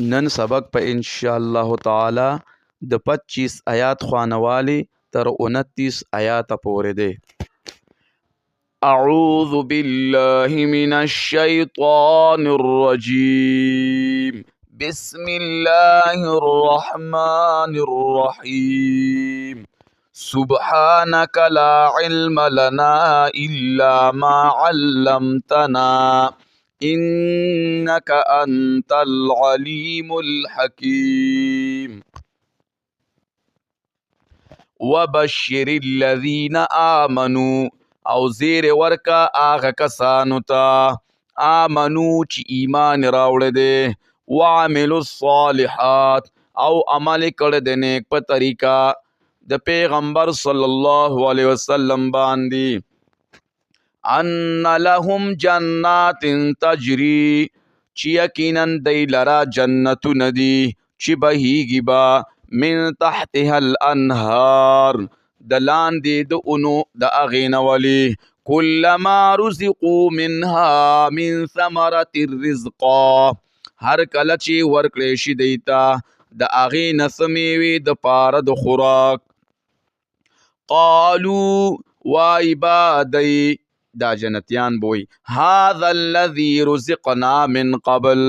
نن سبق په ان شاء الله تعالی د 25 آیات خوانوالی تر 29 آیات پورې دی. اعوذ بالله من الشیطان الرجیم بسم الله الرحمن الرحیم سبحانك لا علم لنا إلا ما علمتنا إنك أنت العليم الحكيم وبشر الذين آمنوا او زیر ورکا آغا کسانو تا آمنو چی ایمان راوڑ دے وعملوا الصالحات او عمل کړه د نیک په طریقہ د پیغمبر صلی الله علیه وسلم باندی ان لهم جنات تجری چی یقینا دی لرا جنتو ندی چی بهیگی با من تحتها الانهار دلان دی د اونو د اغین ولی کلما رزقو منها من ثمرت الرزقا هر کله چی ورکړی شي دیتا د اغین سمیوی د پاره د خوراک قالو وای بادی دا جنتیان بوئی هذا الذي رزقنا من قبل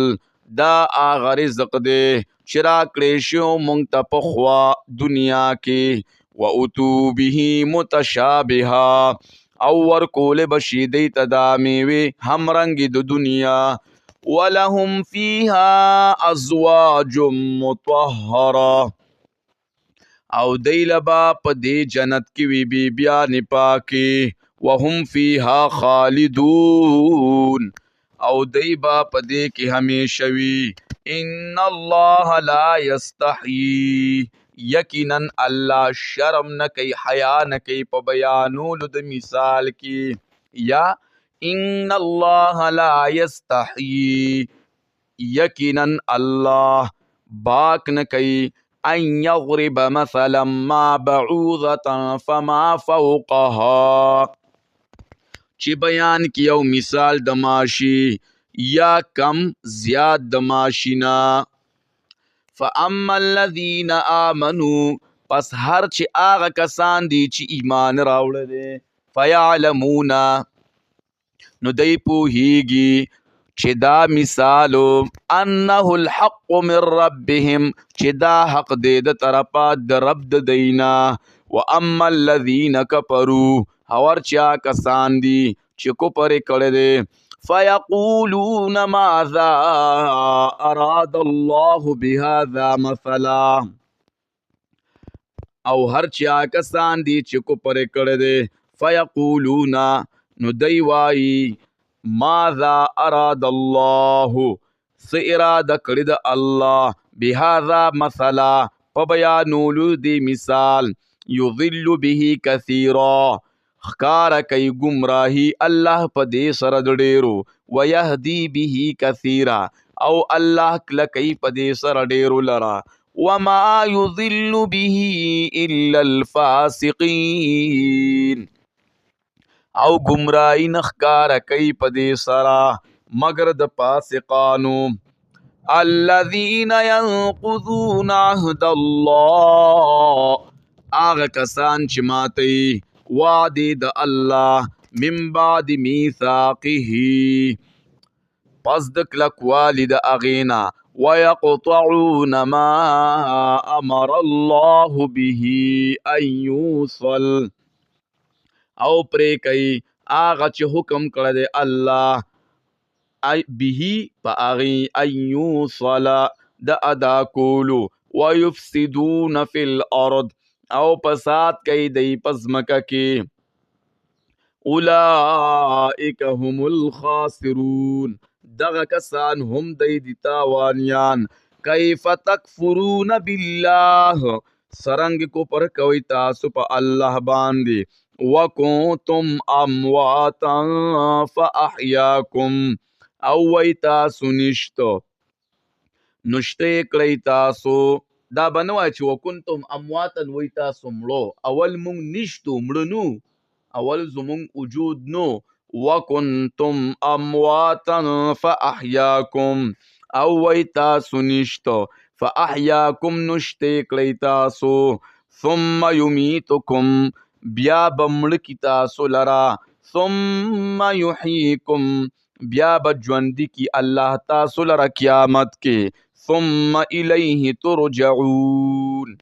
دا آغا رزق دے چرا کلیشو منگتا پخوا دنیا کی وَأُتُوا بِهِ مُتَشَابِهًا او ورکول بشی دیتا دامیوی ہم رنگی دو دنیا وَلَهُمْ فِيهَا أَزْوَاجٌ مُطَهَّرَةٌ او دیلبا پا دی جنت کی وی بی بیانی پاکی وَهُمْ فِيهَا خَالِدُونَ او دیبا پا دی کی ہمیشوی ان اللہ لا یستحیی یقینا اللہ شرم نہ کئی حیا نہ کئی پا بیانولو د مثال کی یا ان اللہ لا یستحیی یقینا اللہ باک نہ کئی ان یضرب مثلا ما بعوضتا فما فوقها چی بیان کیو مثال دماشی یا کم زیاد دماشینا فَأَمَّا الَّذِينَ آمَنُوا پس ہر چی آغا کسان دی چی ایمان راوڑ دے فَيَعْلَمُونَ نو دی پوہیگی چی دا مثالو انہو الحق من ربهم چی دا حق دے دا طرفا دا رب دا دینا وَأَمَّا الَّذِينَ كَفَرُوا اور چیا کسان دی چی کپر کڑ دے فَيَقُولُونَ مَاذَا أَرَادَ اللَّهُ بِهَذَا مَثَلًا او ہر چیا کسان دی چکو پر کردے فَيَقُولُونَ نو دیوائی مَاذَا أَرَادَ اللَّهُ س ارادہ کرد اللہ بِهَذَا مَثَلًا پبیانولو دی مثال یضل به کثیرا خکارا کئی گمراہی اللہ پا دے سرد ڈیرو ویہدی به کثیرا او اللہ کلکی پا دے سر ڈیرو لرا وما یضل به الا الفاسقین او گمراہی نخکارا کئی پا دے سرا مگر د پاسقانو الذین ینقضون عہد اللہ آغا کسان چی ماتی وعدی دا اللہ من بعد میثاقه پس د کلکوالی دا اغینا ویقطعون ما امر اللہ به ان یوصل او پرے کئی آغا چی حکم کردے اللہ به پا اغی ان یوصل دا ادا کولو ویفسدون فی الارض او پسات کئی دی پزمکہ کی اولئک هم الخاسرون دغ کسان هم دی دی تاوانیان کیف تکفرون باللہ سرنگ کو پر کوئی تاسو پا اللہ باندی وکنتم امواتا فاحیاکم او وی تاسو نشتو نشتے کڑی تاسو دا بنوائی چی وکنتم امواتا وی تاسو مڑو اول مونگ نشتو مڑنو اول زمونگ وجود نو وکنتم امواتا فاحیاکم او وی تاسو نشتو فاحیاکم نشتے کلی تاسو ثم یمیتکم بیا بمړ کی تاسو لرا ثم یحییکم بیا بجوندی کی اللہ تاسو لرا قیامت کے ثم الیہ ترجعون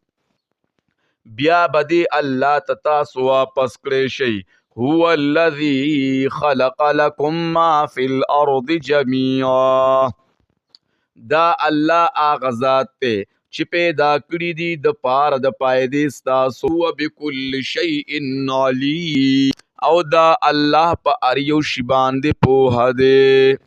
بیا بدی اللہ تاسو واپس کرے شی هو الذی خلق لکم ما فی الارض جمیعا دا اللہ آغا ذات تے چې پیدا کړی دی د پار د پایدې ستاسو وبکل شیء علیم او دا الله په اریو شی باندې پوهه دی